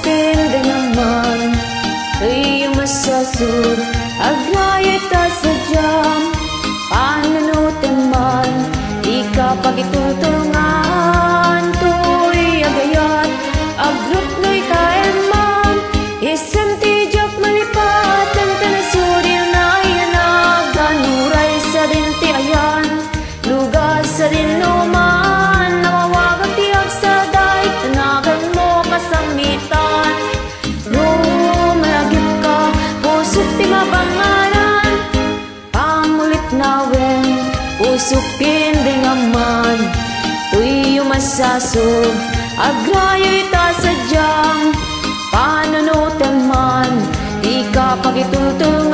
Pusupin naman ay masasud agraya ta sadyang panunutan man di ka pagitutulungan tuy agayat agrut no'y kaeman isang tijak malipat ang tanasudin na iyanag ganuray sa dinti ayan lugar sa dinuman nawawag tiyak sa daig tanagan mo kasamitan no malagip ka pusok ti mapanganan pamulit nawen pusupin ringaman tuy masasog agraya ita sadyang panunutan man di ka pagitutulungan